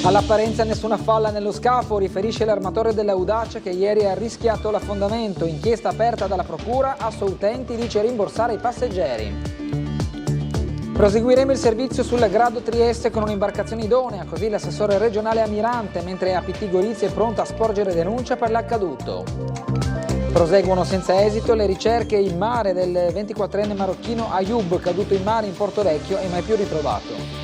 All'apparenza nessuna falla nello scafo, riferisce l'armatore dell'Audace che ieri ha rischiato l'affondamento. Inchiesta aperta dalla procura, Assoutenti dice rimborsare i passeggeri. Proseguiremo il servizio sul Grado Trieste con un'imbarcazione idonea, così l'assessore regionale Amirante, mentre APT Gorizia è pronta a sporgere denuncia per l'accaduto. Proseguono senza esito le ricerche in mare del 24enne marocchino Ayoub, caduto in mare in Porto Vecchio e mai più ritrovato.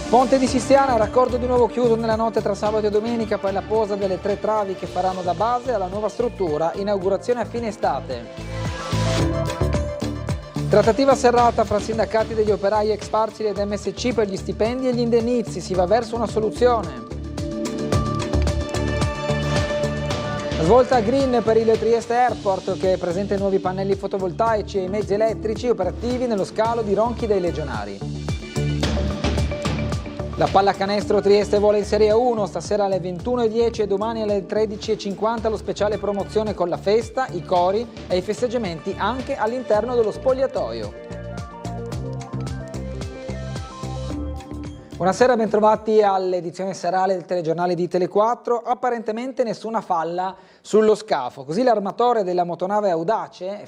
Ponte di Sistiana, raccordo di nuovo chiuso nella notte tra sabato e domenica per la posa delle 3 travi che faranno da base alla nuova struttura, inaugurazione a fine estate. Trattativa serrata fra sindacati degli operai ex Parcili ed MSC per gli stipendi e gli indennizi, si va verso una soluzione. Svolta green per il Trieste Airport che presenta i nuovi pannelli fotovoltaici e i mezzi elettrici operativi nello scalo di Ronchi dei Legionari. La pallacanestro Trieste vola in Serie 1, stasera alle 21:10 e domani alle 13:50 lo speciale promozione con la festa, i cori e i festeggiamenti anche all'interno dello spogliatoio. Buonasera, bentrovati all'edizione serale del telegiornale di Tele4. Apparentemente nessuna falla sullo scafo. Così l'armatore della motonave Audace,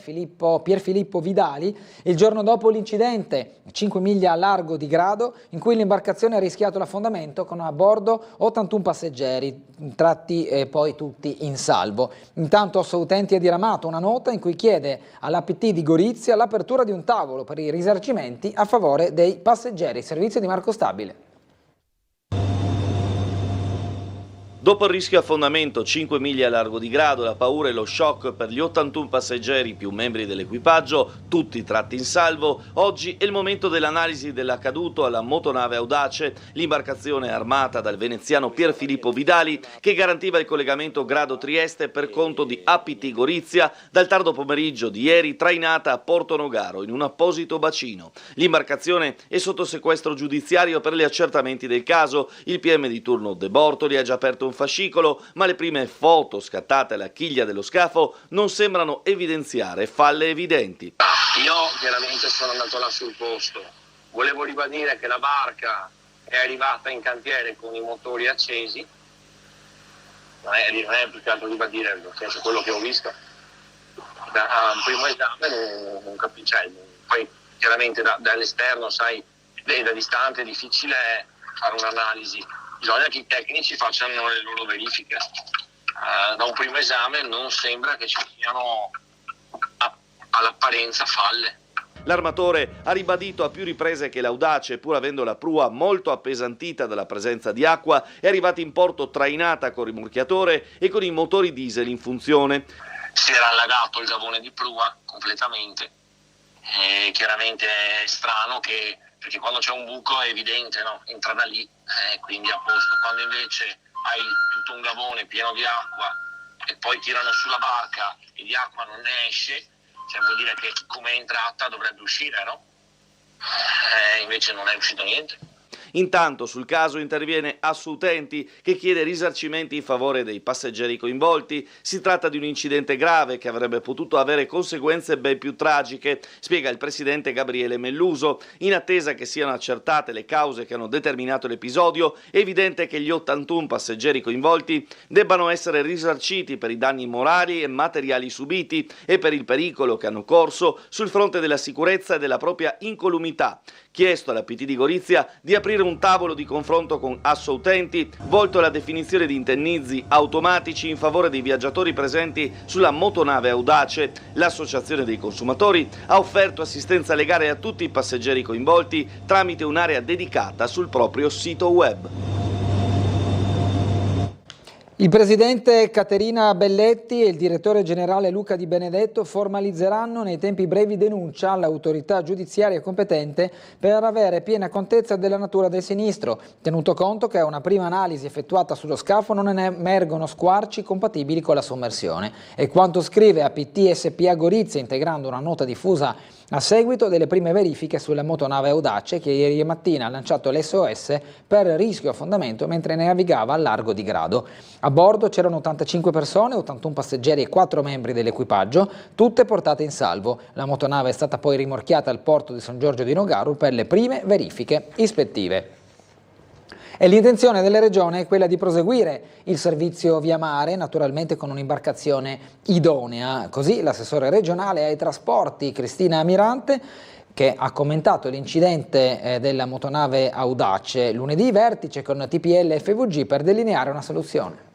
Pier Filippo Vidali, il giorno dopo l'incidente, 5 miglia a largo di Grado, in cui l'imbarcazione ha rischiato l'affondamento con a bordo 81 passeggeri, tratti poi tutti in salvo. Intanto Assoutenti ha diramato una nota in cui chiede all'APT di Gorizia l'apertura di un tavolo per i risarcimenti a favore dei passeggeri. Servizio di Marco Stabile. Dopo il rischio affondamento 5 miglia a largo di Grado, la paura e lo shock per gli 81 passeggeri più membri dell'equipaggio, tutti tratti in salvo, oggi è il momento dell'analisi dell'accaduto alla motonave Audace, l'imbarcazione armata dal veneziano Pier Filippo Vidali che garantiva il collegamento Grado-Trieste per conto di APT Gorizia dal tardo pomeriggio di ieri trainata a Porto Nogaro in un apposito bacino. L'imbarcazione è sotto sequestro giudiziario per gli accertamenti del caso. Il PM di turno De Bortoli ha già aperto un fascicolo, ma le prime foto scattate alla chiglia dello scafo non sembrano evidenziare falle evidenti. Io chiaramente sono andato là sul posto, volevo ribadire che la barca è arrivata in cantiere con i motori accesi, non è più che altro ribadire, nel senso quello che ho visto. Da un primo esame non capisco, poi chiaramente dall'esterno, sai, da distante è difficile fare un'analisi. Bisogna che i tecnici facciano le loro verifiche. Da un primo esame non sembra che ci siano all'apparenza falle. L'armatore ha ribadito a più riprese che l'Audace, pur avendo la prua molto appesantita dalla presenza di acqua, è arrivata in porto trainata con rimorchiatore e con i motori diesel in funzione. Si era allagato il gavone di prua completamente. Chiaramente è strano perché quando c'è un buco è evidente, no? Entra da lì, quindi a posto. Quando invece hai tutto un gavone pieno di acqua e poi tirano sulla barca e di acqua non ne esce, cioè vuol dire che come è entrata dovrebbe uscire, no? Invece non è uscito niente. Intanto sul caso interviene Assoutenti che chiede risarcimenti in favore dei passeggeri coinvolti. Si tratta di un incidente grave che avrebbe potuto avere conseguenze ben più tragiche, spiega il presidente Gabriele Melluso. In attesa che siano accertate le cause che hanno determinato l'episodio, è evidente che gli 81 passeggeri coinvolti debbano essere risarciti per i danni morali e materiali subiti e per il pericolo che hanno corso sul fronte della sicurezza e della propria incolumità. Chiesto alla PT di Gorizia di aprire un tavolo di confronto con Assoutenti volto alla definizione di indennizzi automatici in favore dei viaggiatori presenti sulla motonave Audace. L'Associazione dei Consumatori ha offerto assistenza legale a tutti i passeggeri coinvolti tramite un'area dedicata sul proprio sito web. Il presidente Caterina Belletti e il direttore generale Luca Di Benedetto formalizzeranno nei tempi brevi denuncia all'autorità giudiziaria competente per avere piena contezza della natura del sinistro, tenuto conto che a una prima analisi effettuata sullo scafo non emergono squarci compatibili con la sommersione. È quanto scrive APT SPA Gorizia integrando una nota diffusa a seguito delle prime verifiche sulla motonave Audace che ieri mattina ha lanciato l'SOS per rischio affondamento mentre navigava al largo di Grado. A bordo c'erano 85 persone, 81 passeggeri e 4 membri dell'equipaggio, tutte portate in salvo. La motonave è stata poi rimorchiata al porto di San Giorgio di Nogaro per le prime verifiche ispettive. E l'intenzione della Regione è quella di proseguire il servizio via mare, naturalmente con un'imbarcazione idonea. Così l'assessore regionale ai trasporti Cristina Amirante, che ha commentato l'incidente della motonave Audace lunedì, vertice con TPL e FVG per delineare una soluzione.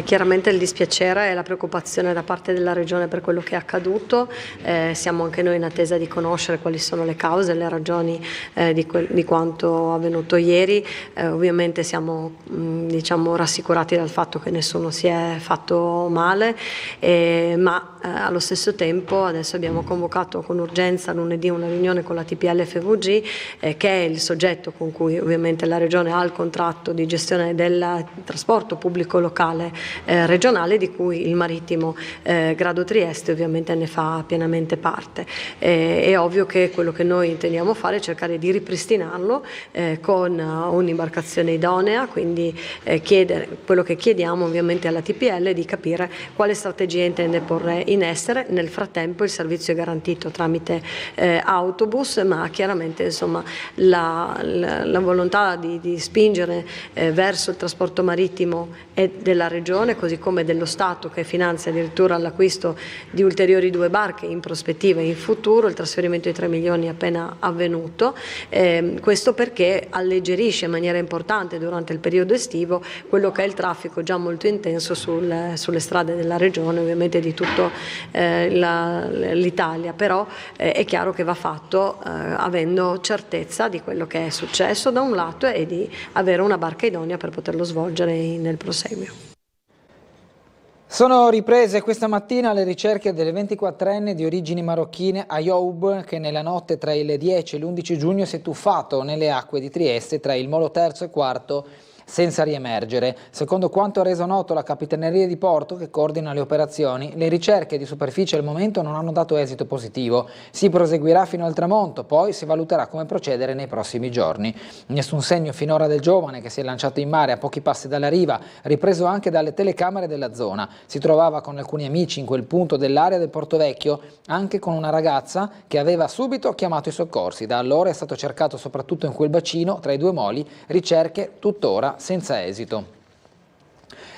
Chiaramente il dispiacere e la preoccupazione da parte della Regione per quello che è accaduto, siamo anche noi in attesa di conoscere quali sono le cause e le ragioni di quanto avvenuto ieri. Ovviamente siamo rassicurati dal fatto che nessuno si è fatto male, ma allo stesso tempo adesso abbiamo convocato con urgenza lunedì una riunione con la TPL FVG, che è il soggetto con cui ovviamente la Regione ha il contratto di gestione del trasporto pubblico locale regionale, di cui il marittimo Grado Trieste ovviamente ne fa pienamente parte. È ovvio che quello che noi intendiamo fare è cercare di ripristinarlo con un'imbarcazione idonea, quindi quello che chiediamo ovviamente alla TPL è di capire quale strategia intende porre in essere. Nel frattempo il servizio è garantito tramite autobus, ma chiaramente insomma la volontà di spingere verso il trasporto marittimo è della Regione, così come dello Stato, che finanzia addirittura l'acquisto di ulteriori 2 barche in prospettiva e in futuro. Il trasferimento di 3 milioni è appena avvenuto, questo perché alleggerisce in maniera importante durante il periodo estivo quello che è il traffico già molto intenso sulle strade della Regione, ovviamente di tutta l'Italia, però è chiaro che va fatto avendo certezza di quello che è successo da un lato e di avere una barca idonea per poterlo svolgere nel proseguio. Sono riprese questa mattina le ricerche del 24enne di origini marocchine Ayoub, che nella notte tra il 10 e l'11 giugno si è tuffato nelle acque di Trieste tra il molo terzo e quarto senza riemergere. Secondo quanto ha reso noto la Capitaneria di Porto, che coordina le operazioni, le ricerche di superficie al momento non hanno dato esito positivo. Si proseguirà fino al tramonto, poi si valuterà come procedere nei prossimi giorni. Nessun segno finora del giovane, che si è lanciato in mare a pochi passi dalla riva, ripreso anche dalle telecamere della zona. Si trovava con alcuni amici in quel punto dell'area del Porto Vecchio, anche con una ragazza che aveva subito chiamato i soccorsi. Da allora è stato cercato soprattutto in quel bacino tra i 2 moli, ricerche tuttora senza esito.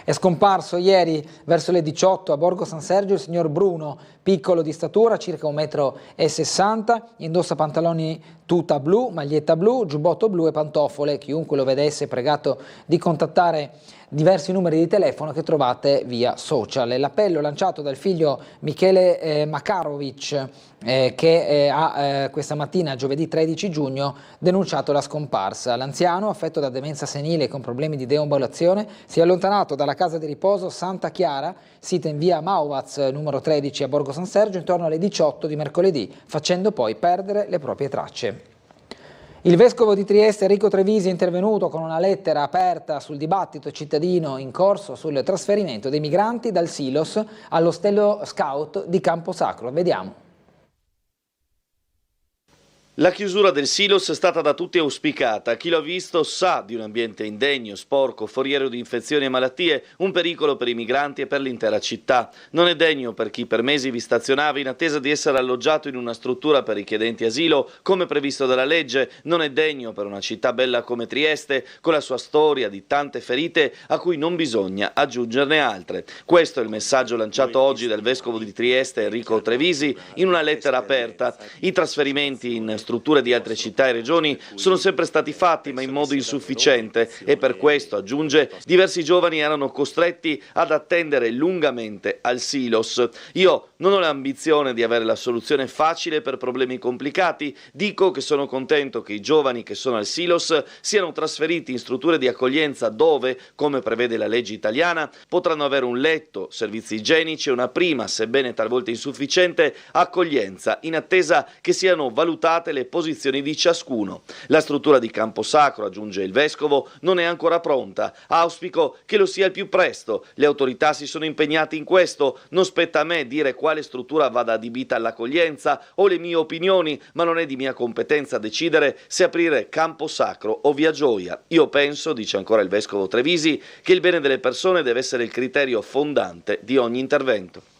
È scomparso ieri verso le 18 a Borgo San Sergio il signor Bruno, piccolo di statura, circa 1,60 m, indossa pantaloni tuta blu, maglietta blu, giubbotto blu e pantofole. Chiunque lo vedesse è pregato di contattare diversi numeri di telefono che trovate via social. L'appello lanciato dal figlio Michele Makarovic, che ha questa mattina, giovedì 13 giugno, denunciato la scomparsa. L'anziano, affetto da demenza senile e con problemi di deambulazione, si è allontanato dalla casa di riposo Santa Chiara, sita in via Mauvaz numero 13 a Borgo San Sergio, intorno alle 18 di mercoledì, facendo poi perdere le proprie tracce. Il vescovo di Trieste Enrico Trevisi è intervenuto con una lettera aperta sul dibattito cittadino in corso sul trasferimento dei migranti dal Silos all'ostello scout di Camposacro. Vediamo. La chiusura del Silos è stata da tutti auspicata. Chi l'ha visto sa di un ambiente indegno, sporco, foriero di infezioni e malattie, un pericolo per i migranti e per l'intera città. Non è degno per chi per mesi vi stazionava in attesa di essere alloggiato in una struttura per richiedenti asilo, come previsto dalla legge. Non è degno per una città bella come Trieste, con la sua storia di tante ferite a cui non bisogna aggiungerne altre. Questo è il messaggio lanciato oggi dal vescovo di Trieste Enrico Trevisi in una lettera aperta. I trasferimenti in strutture di altre città e regioni sono sempre stati fatti, ma in modo insufficiente, e per questo, aggiunge, diversi giovani erano costretti ad attendere lungamente al Silos. Io non ho l'ambizione di avere la soluzione facile per problemi complicati, dico che sono contento che i giovani che sono al Silos siano trasferiti in strutture di accoglienza dove, come prevede la legge italiana, potranno avere un letto, servizi igienici e una prima, sebbene talvolta insufficiente, accoglienza, in attesa che siano valutate le posizioni di ciascuno. La struttura di Camposacro, aggiunge il vescovo, non è ancora pronta. Auspico che lo sia il più presto. Le autorità si sono impegnate in questo. Non spetta a me dire quale struttura vada adibita all'accoglienza o le mie opinioni, ma non è di mia competenza decidere se aprire Camposacro o Via Gioia. Io penso, dice ancora il vescovo Trevisi, che il bene delle persone deve essere il criterio fondante di ogni intervento.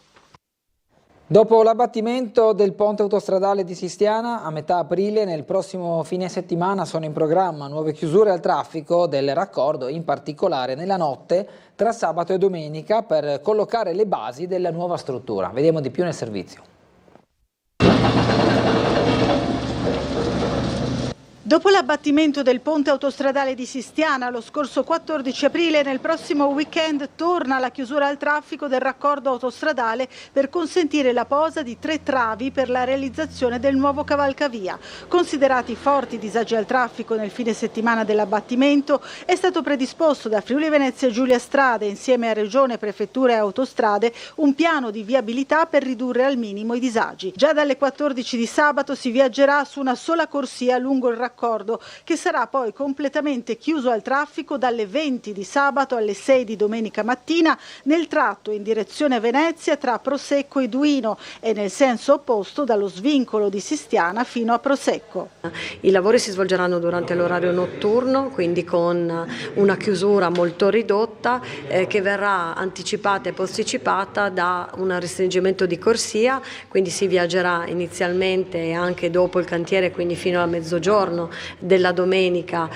Dopo l'abbattimento del ponte autostradale di Sistiana, a metà aprile, nel prossimo fine settimana sono in programma nuove chiusure al traffico del raccordo, in particolare nella notte tra sabato e domenica, per collocare le basi della nuova struttura. Vediamo di più nel servizio. Dopo l'abbattimento del ponte autostradale di Sistiana lo scorso 14 aprile, nel prossimo weekend torna la chiusura al traffico del raccordo autostradale per consentire la posa di 3 travi per la realizzazione del nuovo cavalcavia. Considerati forti disagi al traffico nel fine settimana dell'abbattimento, è stato predisposto da Friuli Venezia Giulia Strade, insieme a Regione, Prefettura e Autostrade, un piano di viabilità per ridurre al minimo i disagi. Già dalle 14 di sabato si viaggerà su una sola corsia lungo il raccordo, che sarà poi completamente chiuso al traffico dalle 20 di sabato alle 6 di domenica mattina nel tratto in direzione Venezia tra Prosecco e Duino e nel senso opposto dallo svincolo di Sistiana fino a Prosecco. I lavori si svolgeranno durante l'orario notturno, quindi con una chiusura molto ridotta che verrà anticipata e posticipata da un restringimento di corsia, quindi si viaggerà inizialmente e anche dopo il cantiere, quindi fino a mezzogiorno della domenica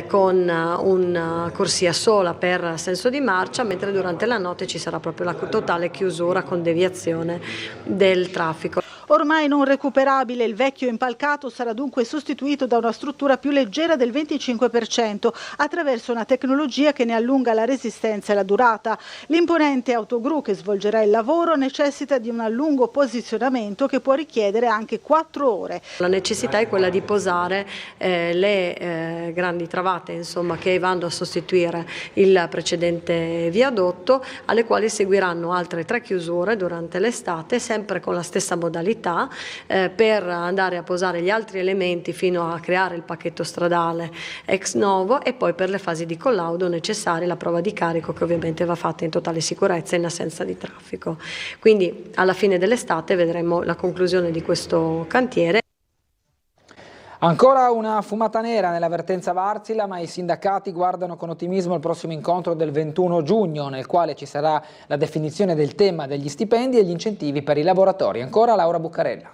con una corsia sola per senso di marcia, mentre durante la notte ci sarà proprio la totale chiusura con deviazione del traffico. Ormai non recuperabile, il vecchio impalcato sarà dunque sostituito da una struttura più leggera del 25% attraverso una tecnologia che ne allunga la resistenza e la durata. L'imponente autogru che svolgerà il lavoro necessita di un lungo posizionamento che può richiedere anche 4 ore. La necessità è quella di posare le grandi travate, insomma, che vanno a sostituire il precedente viadotto, alle quali seguiranno altre 3 chiusure durante l'estate, sempre con la stessa modalità, per andare a posare gli altri elementi fino a creare il pacchetto stradale ex novo e poi per le fasi di collaudo necessarie, la prova di carico che ovviamente va fatta in totale sicurezza in assenza di traffico. Quindi alla fine dell'estate vedremo la conclusione di questo cantiere. Ancora una fumata nera nella vertenza Varzila, ma i sindacati guardano con ottimismo il prossimo incontro del 21 giugno, nel quale ci sarà la definizione del tema degli stipendi e gli incentivi per i lavoratori. Ancora Laura Buccarella.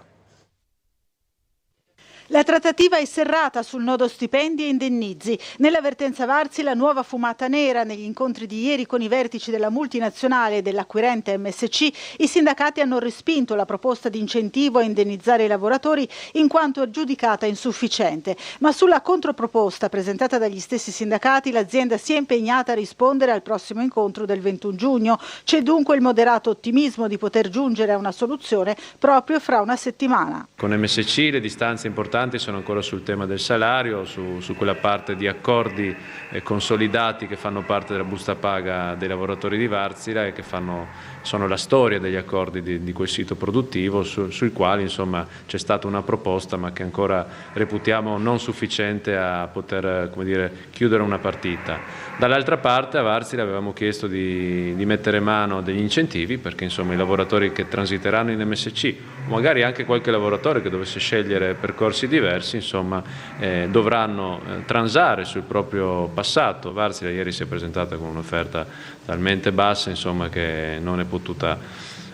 La trattativa è serrata sul nodo stipendi e indennizi. Nella vertenza Varzila nuova fumata nera. Negli incontri di ieri con i vertici della multinazionale e dell'acquirente MSC, i sindacati hanno respinto la proposta di incentivo a indennizzare i lavoratori in quanto giudicata insufficiente. Ma sulla controproposta presentata dagli stessi sindacati l'azienda si è impegnata a rispondere al prossimo incontro del 21 giugno. C'è dunque il moderato ottimismo di poter giungere a una soluzione proprio fra una settimana. Con MSC le distanze importanti sono ancora sul tema del salario, su quella parte di accordi consolidati che fanno parte della busta paga dei lavoratori di Varzila e che sono la storia degli accordi di quel sito produttivo sui quali insomma c'è stata una proposta ma che ancora reputiamo non sufficiente a poter, come dire, chiudere una partita. Dall'altra parte a Varzila avevamo chiesto di mettere mano degli incentivi perché insomma i lavoratori che transiteranno in MSC, magari anche qualche lavoratore che dovesse scegliere percorsi diversi, insomma dovranno transare sul proprio passato. Varzila ieri si è presentata con un'offerta talmente bassa insomma che non è potuta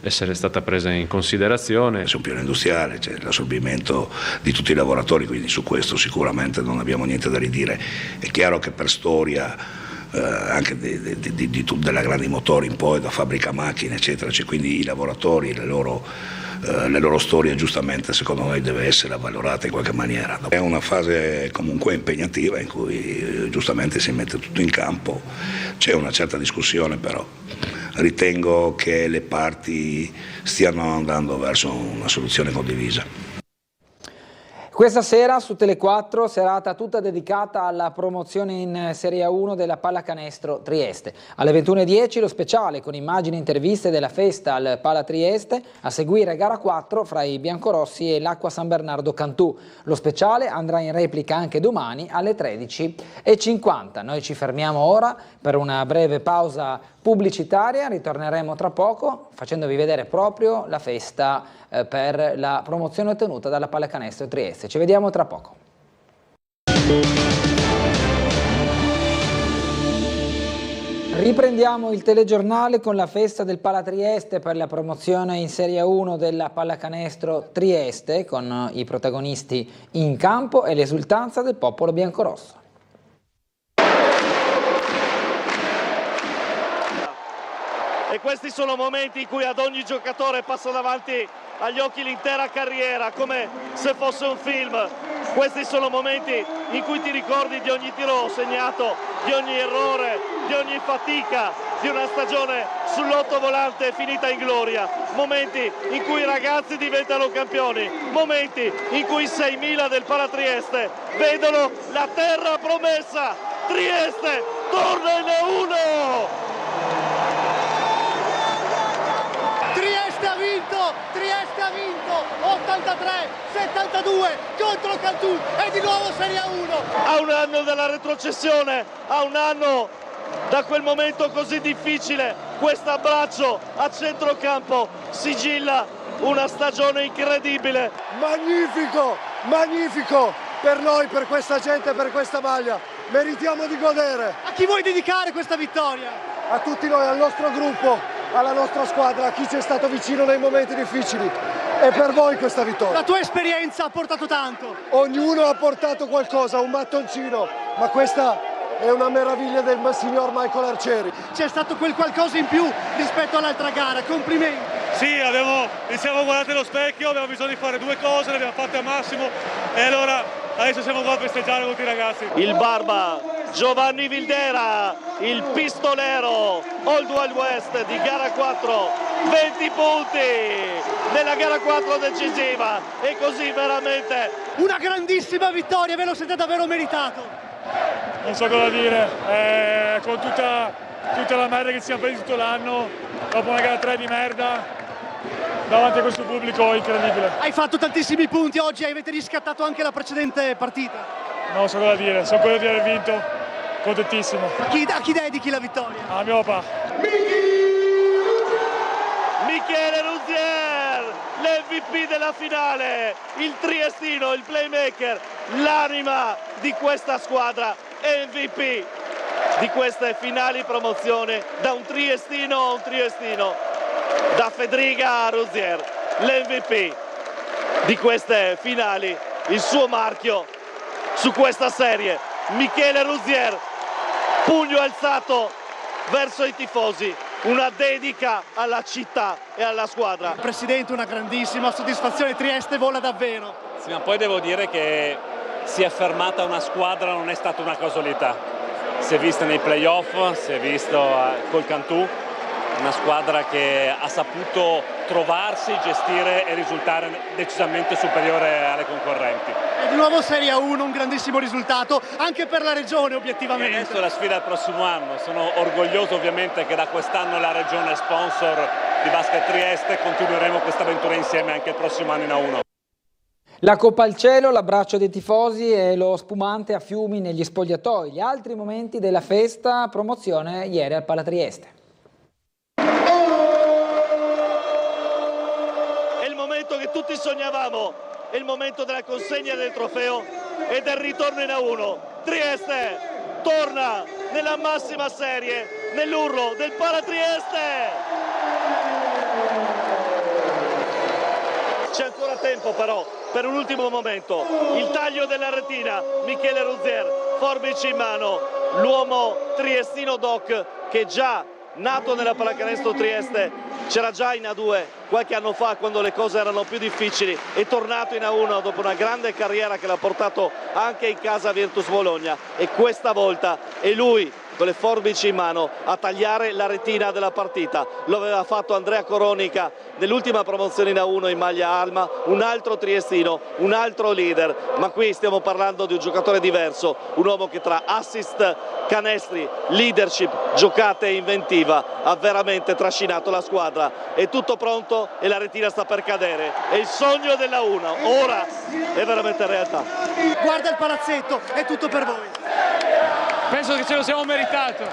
essere stata presa in considerazione. C'è un piano industriale, c'è l'assorbimento di tutti i lavoratori, quindi su questo sicuramente non abbiamo niente da ridire. È chiaro che per storia anche della grandi motori in poi, da fabbrica macchine eccetera, c'è quindi i lavoratori, le loro storie giustamente secondo noi deve essere avvalorata in qualche maniera. È una fase comunque impegnativa in cui giustamente si mette tutto in campo, c'è una certa discussione però ritengo che le parti stiano andando verso una soluzione condivisa. Questa sera su Tele4 serata tutta dedicata alla promozione in Serie A1 della Pallacanestro Trieste. Alle 21:10 lo speciale con immagini e interviste della festa al Pala Trieste, a seguire gara 4 fra i biancorossi e l'Acqua San Bernardo Cantù. Lo speciale andrà in replica anche domani alle 13:50. Noi ci fermiamo ora per una breve pausa pubblicitaria, ritorneremo tra poco facendovi vedere proprio la festa per la promozione ottenuta dalla Pallacanestro Trieste. Ci vediamo tra poco. Riprendiamo il telegiornale con la festa del Palatrieste per la promozione in Serie 1 della Pallacanestro Trieste, con i protagonisti in campo e l'esultanza del popolo biancorosso. E questi sono momenti in cui ad ogni giocatore passa davanti agli occhi l'intera carriera, come se fosse un film. Questi sono momenti in cui ti ricordi di ogni tiro segnato, di ogni errore, di ogni fatica, di una stagione sull'ottovolante finita in gloria. Momenti in cui i ragazzi diventano campioni, momenti in cui i 6.000 del Palatrieste vedono la terra promessa. Trieste torna in A1! Trieste ha vinto 83-72 contro Cantù e di nuovo Serie 1. A un anno dalla retrocessione, a un anno da quel momento così difficile, questo abbraccio a centrocampo sigilla una stagione incredibile. Magnifico, magnifico per noi, per questa gente, per questa maglia. Meritiamo di godere. A chi vuoi dedicare questa vittoria? A tutti noi, al nostro gruppo, alla nostra squadra, a chi ci è stato vicino nei momenti difficili. E per voi questa vittoria. La tua esperienza ha portato tanto. Ognuno ha portato qualcosa, un mattoncino, ma questa è una meraviglia del signor Michael Arcieri. C'è stato quel qualcosa in più rispetto all'altra gara, complimenti. Sì, siamo guardati allo specchio, abbiamo bisogno di fare due cose, le abbiamo fatte al massimo e allora adesso siamo qua a festeggiare con tutti i ragazzi. Il Barba, Giovanni Vildera, il pistolero Old Wild West di gara 4, 20 punti nella gara 4 decisiva e così veramente una grandissima vittoria, ve lo siete davvero meritato. Non so cosa dire, con tutta la merda che ci siamo presi tutto l'anno, dopo una gara 3 di merda, davanti a questo pubblico incredibile. Hai fatto tantissimi punti oggi, avete riscattato anche la precedente partita. Non so cosa dire, sono quello di aver vinto, contentissimo. A chi dedichi la vittoria? A mio papà. Michele Ruzier, l'MVP della finale, il triestino, il playmaker, l'anima di questa squadra, MVP di queste finali promozione, da un triestino a un triestino, da Federica a Ruzier, l'MVP di queste finali, il suo marchio su questa serie. Michele Ruzier, pugno alzato verso i tifosi, una dedica alla città e alla squadra. Presidente, una grandissima soddisfazione, Trieste vola davvero. Sì, ma poi devo dire che si è fermata una squadra, non è stata una casualità. Si è vista nei playoff, si è visto col Cantù, una squadra che ha saputo trovarsi, gestire e risultare decisamente superiore alle concorrenti. E di nuovo Serie 1, un grandissimo risultato anche per la regione obiettivamente. E adesso la sfida al prossimo anno, sono orgoglioso ovviamente che da quest'anno la regione è sponsor di Basket Trieste, continueremo questa avventura insieme anche il prossimo anno in A1. La Coppa al cielo, l'abbraccio dei tifosi e lo spumante a fiumi negli spogliatoi, gli altri momenti della festa, promozione ieri al Palatrieste. Che tutti sognavamo, è il momento della consegna del trofeo e del ritorno in A1. Trieste torna nella massima serie, nell'urlo del Palatrieste. C'è ancora tempo però per un ultimo momento, il taglio della retina, Michele Ruzier, forbici in mano, l'uomo triestino doc che già nato nella Pallacanestro Trieste, c'era già in A2 qualche anno fa quando le cose erano più difficili, è tornato in A1 dopo una grande carriera che l'ha portato anche in casa Virtus Bologna e questa volta è lui con le forbici in mano a tagliare la retina della partita. Lo aveva fatto Andrea Coronica nell'ultima promozione in A1 in maglia Alma, un altro triestino, un altro leader, ma qui stiamo parlando di un giocatore diverso, un uomo che tra assist, canestri, leadership, giocate e inventiva ha veramente trascinato la squadra. È tutto pronto e la retina sta per cadere, è il sogno della 1, ora è veramente realtà. Guarda il palazzetto, è tutto per voi. Penso che ce lo siamo meritato,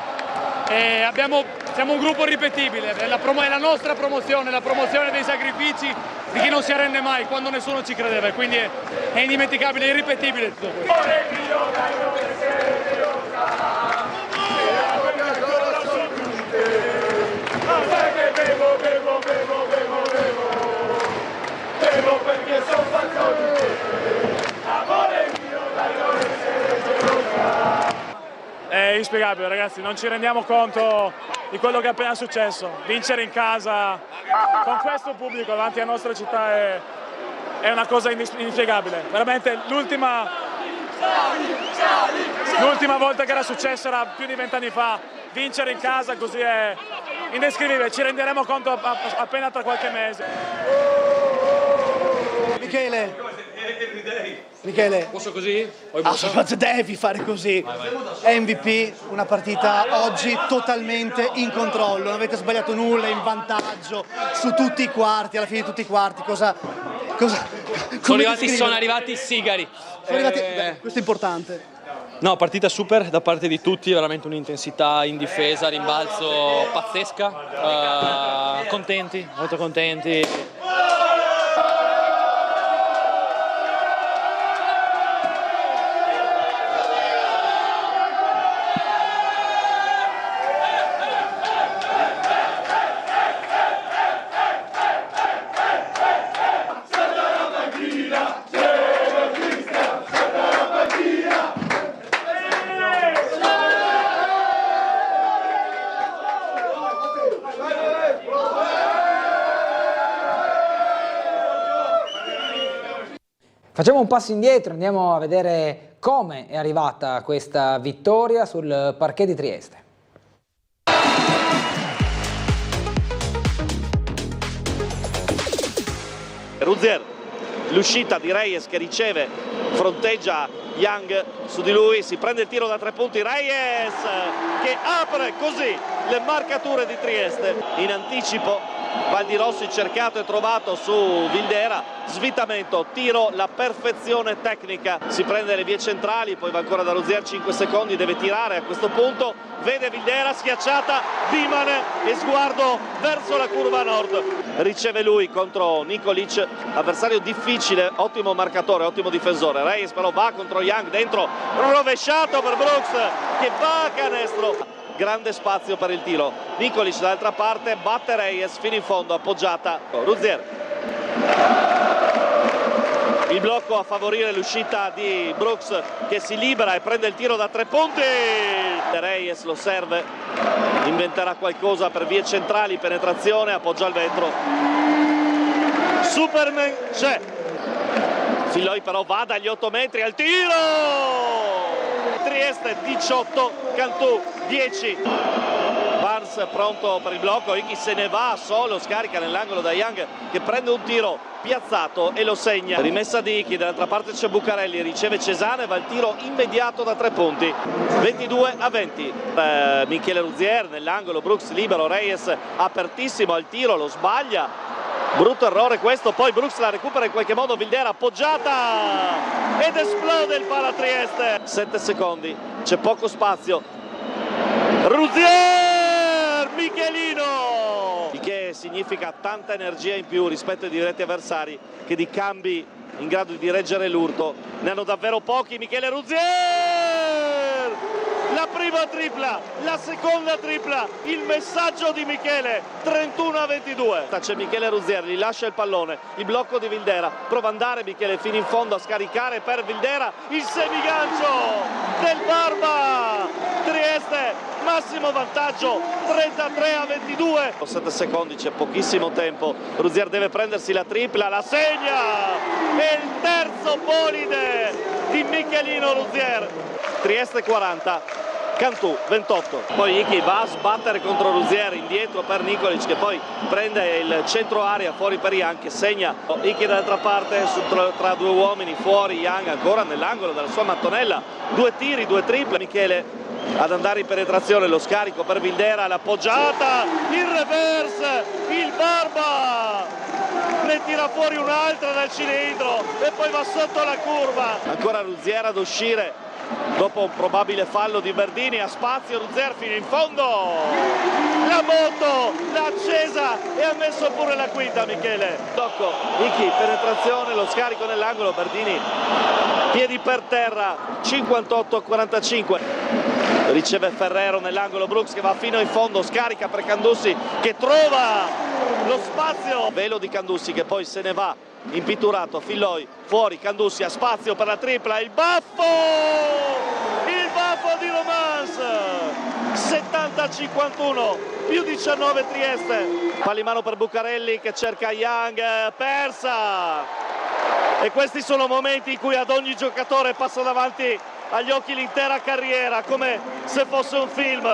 siamo un gruppo ripetibile, è la nostra promozione, la promozione dei sacrifici di chi non si arrende mai quando nessuno ci credeva, quindi è indimenticabile, è irripetibile tutto questo. inspiegabile, ragazzi, non ci rendiamo conto di quello che è appena successo. Vincere in casa con questo pubblico davanti alla nostra città è una cosa inspiegabile. Veramente l'ultima volta che era successo era più di 20 anni fa. Vincere in casa così è indescrivibile, ci renderemo conto appena tra qualche mese. Michele, Posso così? devi fare così. MVP, una partita oggi totalmente in controllo, non avete sbagliato nulla, in vantaggio su tutti i quarti, alla fine di tutti i quarti. Sono arrivati sigari. Questo è importante. No, partita super da parte di tutti, veramente un'intensità in difesa, rimbalzo pazzesca. Contenti, molto contenti. Facciamo un passo indietro, andiamo a vedere come è arrivata questa vittoria sul parquet di Trieste. Ruzier, l'uscita di Reyes che riceve, fronteggia Young, su di lui si prende il tiro da 3 punti, Reyes che apre così le marcature di Trieste. In anticipo Valdirossi cercato e trovato su Vildera, svitamento, tiro, la perfezione tecnica, si prende le vie centrali, poi va ancora da Ruzier, 5 secondi, deve tirare a questo punto, vede Vildera, schiacciata, Biman e sguardo verso la curva nord, riceve lui contro Nikolic, avversario difficile, ottimo marcatore, ottimo difensore. Reyes però va contro Young, dentro, rovesciato per Brooks che va a canestro. Grande spazio per il tiro, Nikolic dall'altra parte batte Reyes fino in fondo, appoggiata Ruzier, il blocco a favorire l'uscita di Brooks che si libera e prende il tiro da 3 punti. Reyes lo serve, inventerà qualcosa per vie centrali, penetrazione, appoggia il vetro, Superman c'è, Filoi però va dagli 8 metri al tiro. Trieste 18, Cantù 10. Barnes pronto per il blocco, Ichi se ne va solo, scarica nell'angolo da Young che prende un tiro piazzato e lo segna. Rimessa di Ichi, dall'altra parte c'è Bucarelli, riceve Cesane, va il tiro immediato da 3 punti. 22-20. Michele Ruzier nell'angolo, Brooks libero, Reyes apertissimo al tiro, lo sbaglia. Brutto errore questo, poi Brooks la recupera in qualche modo, Vildera appoggiata ed esplode il palla Trieste. 7 secondi, c'è poco spazio. Ruzier, Michelino, il che significa tanta energia in più rispetto ai diretti avversari che di cambi in grado di reggere l'urto ne hanno davvero pochi. Michele Ruzier, la prima tripla, la seconda tripla, il messaggio di Michele, 31-22. C'è Michele Ruzier, gli lascia il pallone, il blocco di Vildera, prova ad andare Michele fino in fondo a scaricare per Vildera, il semigancio del Barba. Trieste, massimo vantaggio, 33-22. 7 secondi, c'è pochissimo tempo, Ruzier deve prendersi la tripla, la segna, e il terzo bolide di Michelino Ruzier. Trieste 40, Cantù 28. Poi Ichi va a sbattere contro Ruzier, indietro per Nikolic che poi prende il centro area fuori per Young che segna. Ichi dall'altra parte tra 2 uomini, fuori Young ancora nell'angolo della sua mattonella, 2 tiri, 2 triple. Michele ad andare in penetrazione, lo scarico per Vildera, l'appoggiata, il reverse, il Barba ne tira fuori un'altra dal cilindro e poi va sotto la curva. Ancora Ruzier ad uscire dopo un probabile fallo di Berdini, a spazio Ruzier fino in fondo, la moto l'ha accesa e ha messo pure la quinta Michele. Tocco, Ichi, penetrazione, lo scarico nell'angolo, Berdini piedi per terra, 58-45. Riceve Ferrero nell'angolo, Brooks che va fino in fondo, scarica per Candussi che trova lo spazio, velo di Candussi che poi se ne va impitturato, Filoi fuori, Candussi ha spazio per la tripla, il baffo di Romance. 30-51, più 19 Trieste. Pallimano per Bucarelli che cerca Young, persa. E questi sono momenti in cui ad ogni giocatore passa davanti agli occhi l'intera carriera, come se fosse un film.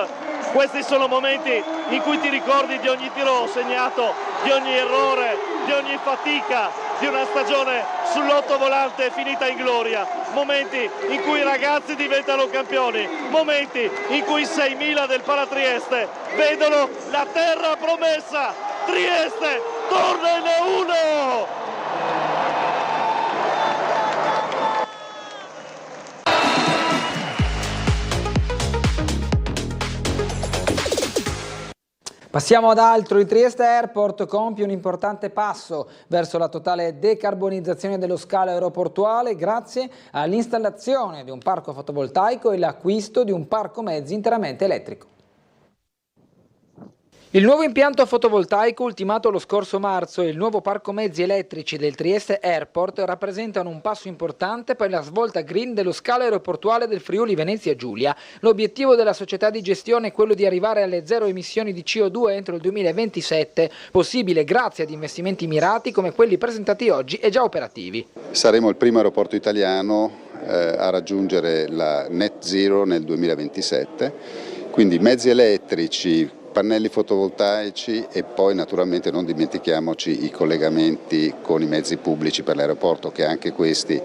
Questi sono momenti in cui ti ricordi di ogni tiro segnato, di ogni errore, di ogni fatica, di una stagione sull'ottovolante finita in gloria. Momenti in cui i ragazzi diventano campioni, momenti in cui i 6.000 del Palatrieste vedono la terra promessa. Trieste torna in A1! Passiamo ad altro. Il Trieste Airport compie un importante passo verso la totale decarbonizzazione dello scalo aeroportuale grazie all'installazione di un parco fotovoltaico e l'acquisto di un parco mezzi interamente elettrico. Il nuovo impianto fotovoltaico ultimato lo scorso marzo e il nuovo parco mezzi elettrici del Trieste Airport rappresentano un passo importante per la svolta green dello scalo aeroportuale del Friuli Venezia Giulia. L'obiettivo della società di gestione è quello di arrivare alle zero emissioni di CO2 entro il 2027, possibile grazie ad investimenti mirati come quelli presentati oggi e già operativi. Saremo il primo aeroporto italiano a raggiungere la net zero nel 2027, quindi mezzi elettrici, pannelli fotovoltaici e poi naturalmente non dimentichiamoci i collegamenti con i mezzi pubblici per l'aeroporto, che anche questi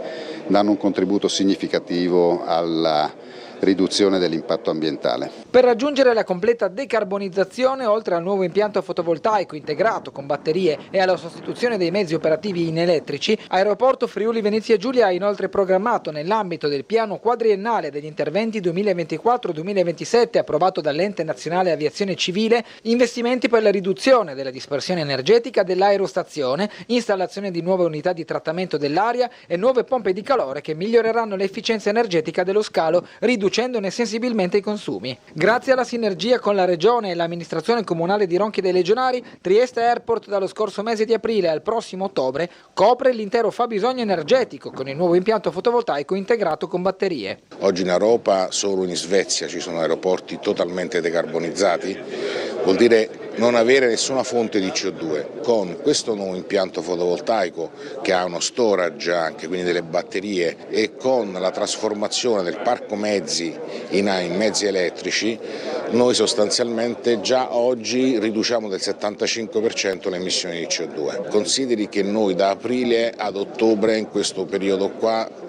danno un contributo significativo alla riduzione dell'impatto ambientale. Per raggiungere la completa decarbonizzazione, oltre al nuovo impianto fotovoltaico integrato con batterie e alla sostituzione dei mezzi operativi in elettrici, Aeroporto Friuli Venezia Giulia ha inoltre programmato nell'ambito del piano quadriennale degli interventi 2024-2027 approvato dall'Ente Nazionale Aviazione Civile, investimenti per la riduzione della dispersione energetica dell'aerostazione, installazione di nuove unità di trattamento dell'aria e nuove pompe di calore che miglioreranno l'efficienza energetica dello scalo, riducendone sensibilmente i consumi. Grazie alla sinergia con la Regione e l'amministrazione comunale di Ronchi dei Legionari, Trieste Airport dallo scorso mese di aprile al prossimo ottobre copre l'intero fabbisogno energetico con il nuovo impianto fotovoltaico integrato con batterie. Oggi in Europa, solo in Svezia, ci sono aeroporti totalmente decarbonizzati, vuol dire non avere nessuna fonte di CO2. Con questo nuovo impianto fotovoltaico che ha uno storage anche, quindi delle batterie, e con la trasformazione del parco mezzi in mezzi elettrici, noi sostanzialmente già oggi riduciamo del 75% le emissioni di CO2. Consideri che noi da aprile ad ottobre, in questo periodo qua,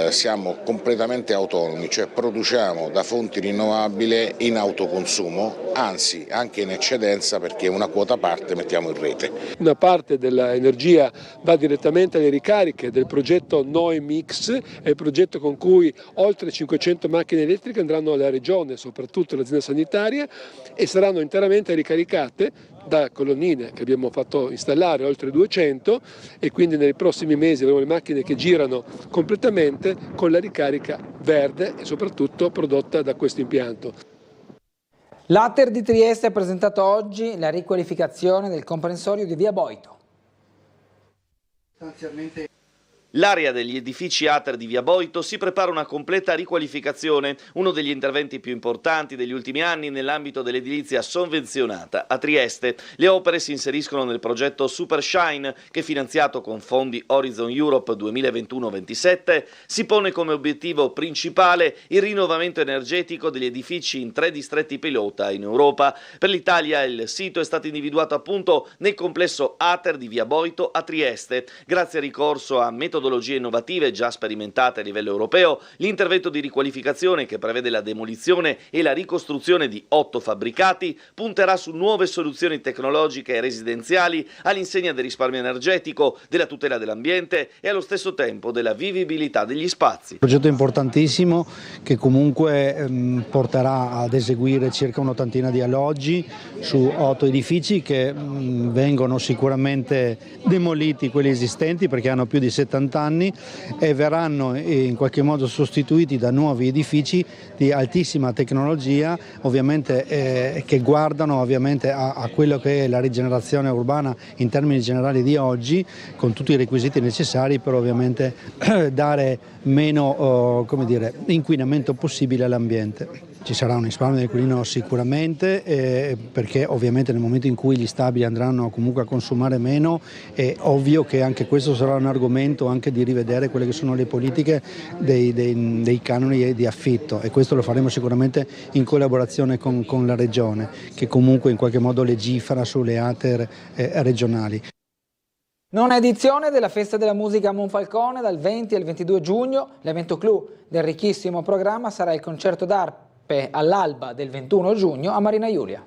siamo completamente autonomi, cioè produciamo da fonti rinnovabili in autoconsumo, anzi anche in eccedenza, perché una quota parte mettiamo in rete. Una parte dell'energia va direttamente alle ricariche del progetto Noemix, è il progetto con cui oltre 500 macchine elettriche andranno alla regione, soprattutto all'azienda sanitaria, e saranno interamente ricaricate da colonnine che abbiamo fatto installare, oltre 200, e quindi nei prossimi mesi avremo le macchine che girano completamente con la ricarica verde e soprattutto prodotta da questo impianto. L'Ater di Trieste ha presentato oggi la riqualificazione del comprensorio di Via Boito. L'area degli edifici Ater di Via Boito si prepara una completa riqualificazione, uno degli interventi più importanti degli ultimi anni nell'ambito dell'edilizia sovvenzionata a Trieste. Le opere si inseriscono nel progetto Super Shine che, finanziato con fondi Horizon Europe 2021-27, si pone come obiettivo principale il rinnovamento energetico degli edifici in 3 distretti pilota in Europa. Per l'Italia il sito è stato individuato appunto nel complesso Ater di Via Boito a Trieste. Grazie al ricorso a metodologie innovative già sperimentate a livello europeo, l'intervento di riqualificazione, che prevede la demolizione e la ricostruzione di 8 fabbricati, punterà su nuove soluzioni tecnologiche e residenziali all'insegna del risparmio energetico, della tutela dell'ambiente e allo stesso tempo della vivibilità degli spazi. Un progetto importantissimo che comunque porterà ad eseguire circa un'ottantina di alloggi su 8 edifici che vengono sicuramente demoliti quelli esistenti perché hanno più di 70 anni e verranno in qualche modo sostituiti da nuovi edifici di altissima tecnologia, ovviamente che guardano ovviamente a quello che è la rigenerazione urbana in termini generali di oggi, con tutti i requisiti necessari per ovviamente dare meno inquinamento possibile all'ambiente. ci sarà un risparmio del inquilino sicuramente, perché ovviamente nel momento in cui gli stabili andranno comunque a consumare meno è ovvio che anche questo sarà un argomento anche di rivedere quelle che sono le politiche dei canoni di affitto, e questo lo faremo sicuramente in collaborazione con la Regione, che comunque in qualche modo legifera sulle ATER regionali. Nona edizione della Festa della Musica a Monfalcone dal 20 al 22 giugno. L'evento clou del ricchissimo programma sarà il concerto d'arpe all'alba del 21 giugno a Marina Iulia.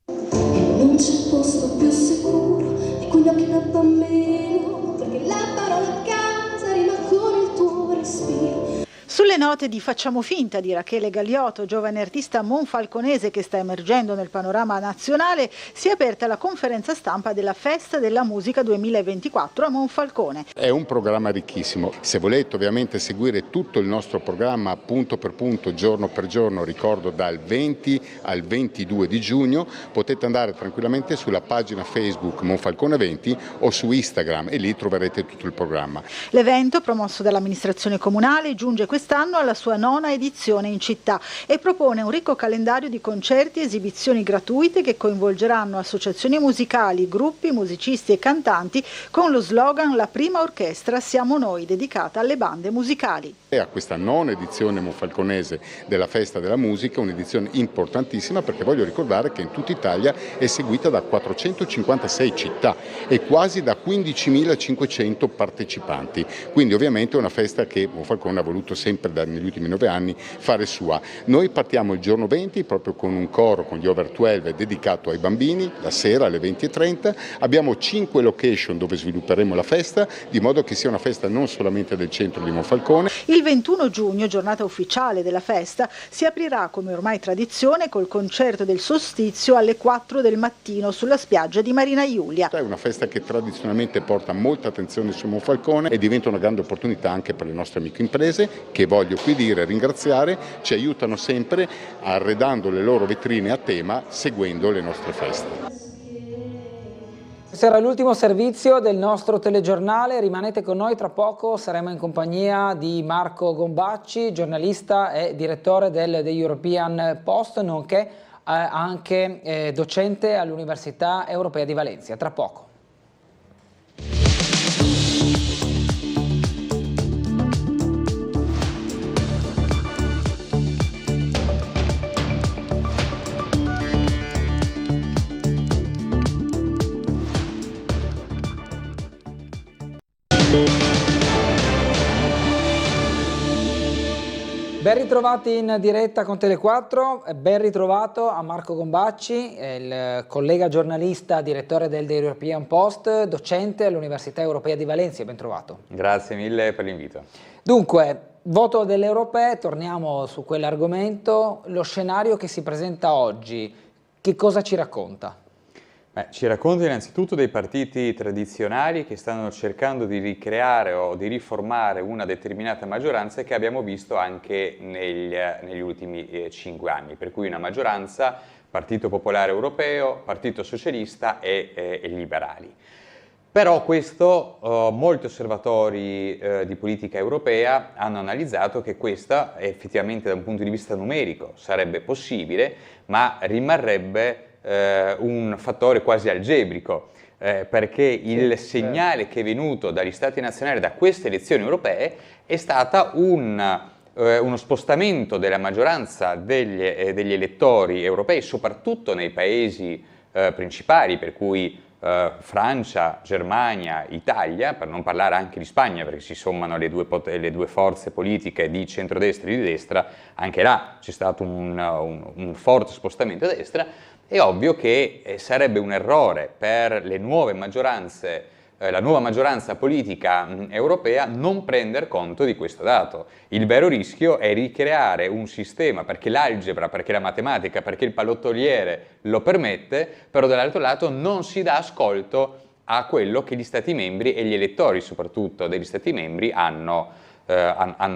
Non c'è posto più sicuro di quegli occhi da bambino, perché la parola casa rima con il tuo respiro. Sulle note di Facciamo finta di Rachele Gagliotto, giovane artista monfalconese che sta emergendo nel panorama nazionale, si è aperta la conferenza stampa della Festa della Musica 2024 a Monfalcone. È un programma ricchissimo. Se volete ovviamente seguire tutto il nostro programma punto per punto, giorno per giorno, ricordo dal 20 al 22 di giugno, potete andare tranquillamente sulla pagina Facebook Monfalcone 20 o su Instagram e lì troverete tutto il programma. L'evento, promosso dall'amministrazione comunale, giunge quest'anno alla sua nona edizione in città e propone un ricco calendario di concerti e esibizioni gratuite che coinvolgeranno associazioni musicali, gruppi, musicisti e cantanti con lo slogan La prima orchestra siamo noi, dedicata alle bande musicali. E a questa nona edizione monfalconese della Festa della Musica, un'edizione importantissima perché voglio ricordare che in tutta Italia è seguita da 456 città e quasi da 15.500 partecipanti, quindi ovviamente è una festa che Monfalcone ha voluto sempre negli ultimi 9 anni fare sua. Noi partiamo il giorno 20 proprio con un coro con gli Over 12 dedicato ai bambini, la sera alle 20:30, abbiamo 5 location dove svilupperemo la festa, di modo che sia una festa non solamente del centro di Monfalcone. Il 21 giugno, giornata ufficiale della festa, si aprirà come ormai tradizione col concerto del solstizio alle 4 del mattino sulla spiaggia di Marina Iulia. È una festa che tradizionalmente porta molta attenzione su Monfalcone e diventa una grande opportunità anche per le nostre microimprese che voglio qui dire e ringraziare, ci aiutano sempre arredando le loro vetrine a tema seguendo le nostre feste. Questo era l'ultimo servizio del nostro telegiornale, rimanete con noi, tra poco saremo in compagnia di Marco Gombacci, giornalista e direttore The European Post, nonché anche docente all'Università Europea di Valencia. Tra poco. Ben ritrovati in diretta con Tele4, ben ritrovato a Marco Gombacci, il collega giornalista, direttore del The European Post, docente all'Università Europea di Valencia, ben trovato. Grazie mille per l'invito. Dunque, voto delle europee, torniamo su quell'argomento, lo scenario che si presenta oggi, che cosa ci racconta? Ci racconta innanzitutto dei partiti tradizionali che stanno cercando di ricreare o di riformare una determinata maggioranza che abbiamo visto anche negli ultimi 5 anni, per cui una maggioranza Partito Popolare Europeo, Partito Socialista e Liberali. Però questo molti osservatori di politica europea hanno analizzato che questa effettivamente da un punto di vista numerico sarebbe possibile, ma rimarrebbe un fattore quasi algebrico, perché il segnale che è venuto dagli Stati nazionali da queste elezioni europee è stata uno spostamento della maggioranza degli elettori europei, soprattutto nei paesi principali, per cui Francia, Germania, Italia, per non parlare anche di Spagna, perché si sommano le due forze politiche di centrodestra e di destra, anche là c'è stato un forte spostamento a destra. È ovvio che sarebbe un errore per le nuove maggioranze, la nuova maggioranza politica europea non prendere conto di questo dato. Il vero rischio è ricreare un sistema, perché l'algebra, perché la matematica, perché il pallottoliere lo permette, però dall'altro lato non si dà ascolto a quello che gli Stati membri e gli elettori soprattutto degli Stati membri hanno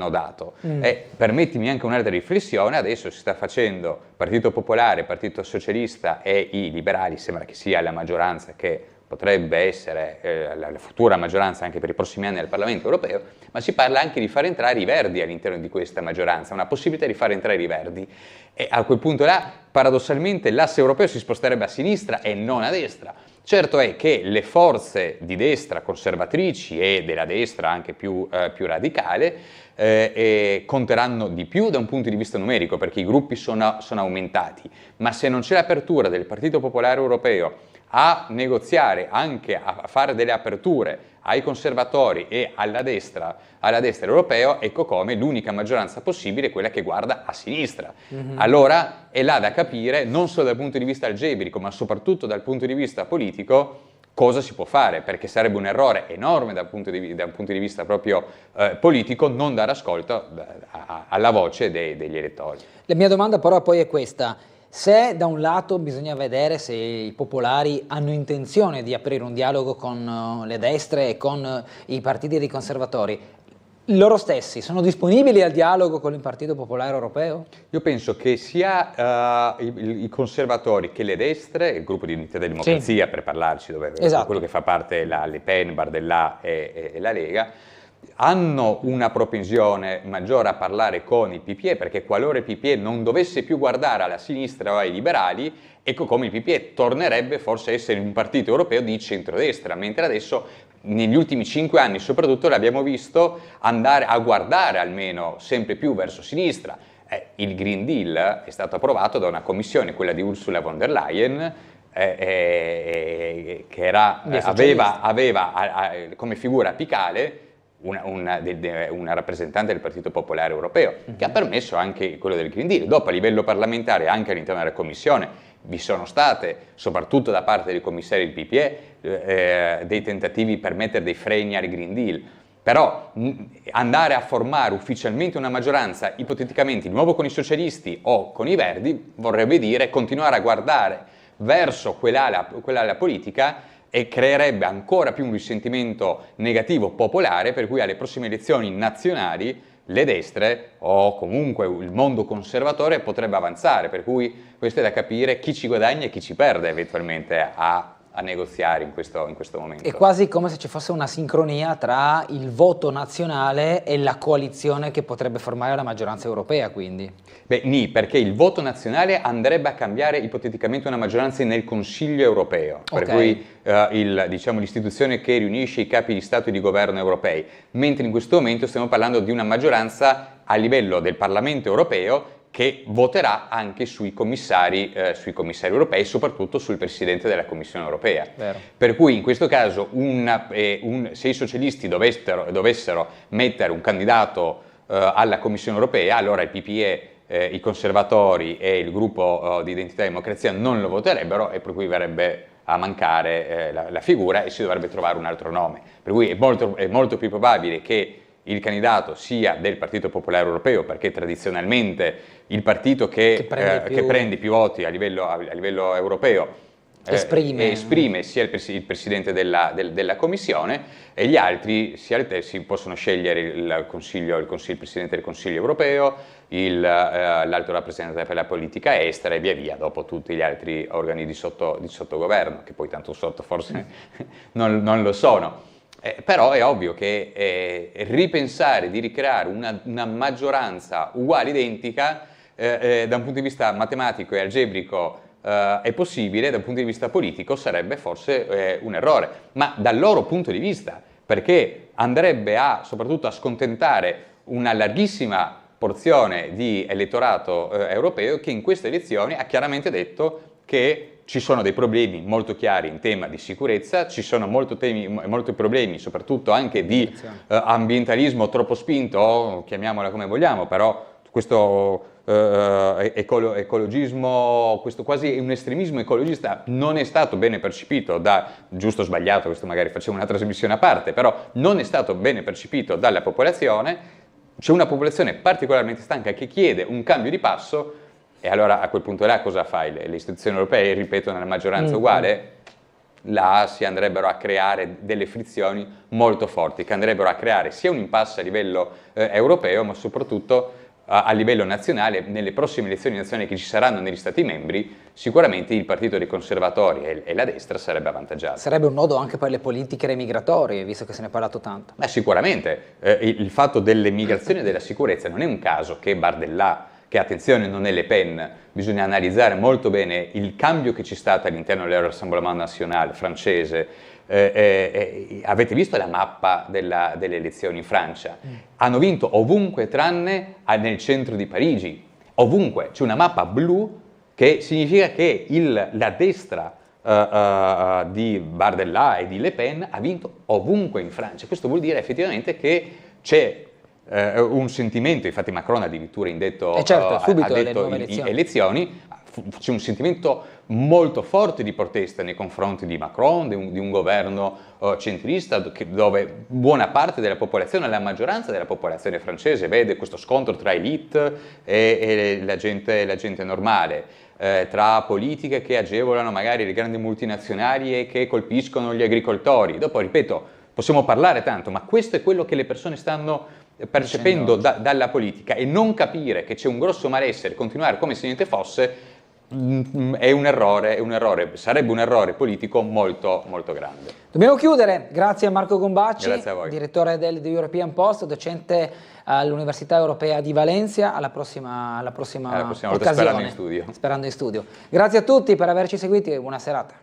dato. E permettimi anche un'altra riflessione, adesso si sta facendo Partito Popolare, Partito Socialista e i Liberali, sembra che sia la maggioranza che potrebbe essere la futura maggioranza anche per i prossimi anni al Parlamento europeo, ma si parla anche di far entrare i Verdi all'interno di questa maggioranza, una possibilità di far entrare i Verdi. E a quel punto là, paradossalmente, l'asse europeo si sposterebbe a sinistra e non a destra. Certo è che le forze di destra conservatrici e della destra anche più radicale conteranno di più da un punto di vista numerico, perché i gruppi sono aumentati, ma se non c'è l'apertura del Partito Popolare Europeo a negoziare, anche a fare delle aperture ai conservatori e alla destra europeo, ecco come l'unica maggioranza possibile è quella che guarda a sinistra. Allora è là da capire, non solo dal punto di vista algebrico, ma soprattutto dal punto di vista politico, cosa si può fare, perché sarebbe un errore enorme dal punto di vista proprio politico non dare ascolto alla voce degli elettori. La mia domanda però poi è questa: se da un lato bisogna vedere se i popolari hanno intenzione di aprire un dialogo con le destre e con i partiti dei conservatori, loro stessi sono disponibili al dialogo con il Partito Popolare Europeo? Io penso che sia i conservatori che le destre, il gruppo di Unità e Democrazia, per parlarci, dove quello che fa parte la Le Pen, Bardella e la Lega, hanno una propensione maggiore a parlare con il PPE, perché qualora il PPE non dovesse più guardare alla sinistra o ai liberali, ecco come il PPE tornerebbe forse a essere un partito europeo di centrodestra, mentre adesso negli ultimi 5 anni soprattutto l'abbiamo visto andare a guardare almeno sempre più verso sinistra. Il Green Deal è stato approvato da una commissione, quella di Ursula von der Leyen, che aveva come figura apicale una rappresentante del Partito Popolare Europeo, che ha permesso anche quello del Green Deal. Dopo a livello parlamentare, anche all'interno della Commissione, vi sono state, soprattutto da parte dei commissari del PPE, dei tentativi per mettere dei freni al Green Deal. Però andare a formare ufficialmente una maggioranza, ipoteticamente di nuovo con i socialisti o con i Verdi, vorrebbe dire continuare a guardare verso quell'ala politica, e creerebbe ancora più un risentimento negativo popolare, per cui alle prossime elezioni nazionali le destre o comunque il mondo conservatore potrebbe avanzare, per cui questo è da capire chi ci guadagna e chi ci perde eventualmente a negoziare in questo momento. È quasi come se ci fosse una sincronia tra il voto nazionale e la coalizione che potrebbe formare la maggioranza europea, quindi. Beh, perché il voto nazionale andrebbe a cambiare ipoteticamente una maggioranza nel Consiglio europeo, per cui l'istituzione che riunisce i capi di Stato e di governo europei, mentre in questo momento stiamo parlando di una maggioranza a livello del Parlamento europeo che voterà anche sui commissari europei, soprattutto sul Presidente della Commissione europea. Vero. Per cui in questo caso se i socialisti dovessero mettere un candidato alla Commissione europea, allora il PPE, i conservatori e il gruppo di Identità e Democrazia non lo voterebbero, e per cui verrebbe a mancare la figura e si dovrebbe trovare un altro nome. Per cui è molto più probabile che il candidato sia del Partito Popolare Europeo, perché tradizionalmente il partito che prende più voti a livello europeo esprime sia il Presidente della Commissione, e gli altri si possono scegliere il Presidente del Consiglio Europeo, l'alto rappresentante per la politica estera e via via, dopo tutti gli altri organi di sottogoverno, che poi tanto sotto forse non lo sono. Però è ovvio che ripensare di ricreare una maggioranza uguale, identica, da un punto di vista matematico e algebrico è possibile, da un punto di vista politico sarebbe forse un errore, ma dal loro punto di vista, perché andrebbe soprattutto a scontentare una larghissima porzione di elettorato europeo che in queste elezioni ha chiaramente detto che ci sono dei problemi molto chiari in tema di sicurezza, ci sono molti problemi soprattutto anche di ambientalismo troppo spinto, chiamiamola come vogliamo, però questo ecologismo, questo quasi un estremismo ecologista non è stato bene percepito giusto o sbagliato, questo magari facciamo una trasmissione a parte, però non è stato bene percepito dalla popolazione. C'è una popolazione particolarmente stanca che chiede un cambio di passo. E allora a quel punto là cosa fai? Le istituzioni europee ripetono la maggioranza uguale? Là si andrebbero a creare delle frizioni molto forti, che andrebbero a creare sia un impasse a livello europeo, ma soprattutto a livello nazionale, nelle prossime elezioni nazionali che ci saranno negli Stati membri, sicuramente il partito dei conservatori e la destra sarebbe avvantaggiata. Sarebbe un nodo anche per le politiche migratorie, visto che se ne è parlato tanto. Sicuramente, il fatto delle migrazioni e della sicurezza non è un caso che Bardella, che attenzione non è Le Pen, bisogna analizzare molto bene il cambio che c'è stato all'interno del Rassemblement National francese. Avete visto la mappa delle elezioni in Francia? Hanno vinto ovunque tranne nel centro di Parigi, ovunque c'è una mappa blu, che significa che la destra di Bardella e di Le Pen ha vinto ovunque in Francia. Questo vuol dire effettivamente che c'è un sentimento, infatti Macron addirittura indetto subito ha detto elezioni, c'è un sentimento molto forte di protesta nei confronti di Macron, di un governo centrista, dove buona parte della popolazione, la maggioranza della popolazione francese vede questo scontro tra elite e la gente normale, tra politiche che agevolano magari le grandi multinazionali e che colpiscono gli agricoltori. Dopo, ripeto, possiamo parlare tanto, ma questo è quello che le persone stanno percependo dalla politica, e non capire che c'è un grosso malessere, continuare come se niente fosse, è un errore, sarebbe un errore politico molto, molto grande. Dobbiamo chiudere, grazie a Marco Gombacci, Grazie a voi. direttore del The European Post, docente all'Università Europea di Valencia, alla prossima volta, occasione, sperando in studio. Grazie a tutti per averci seguiti e buona serata.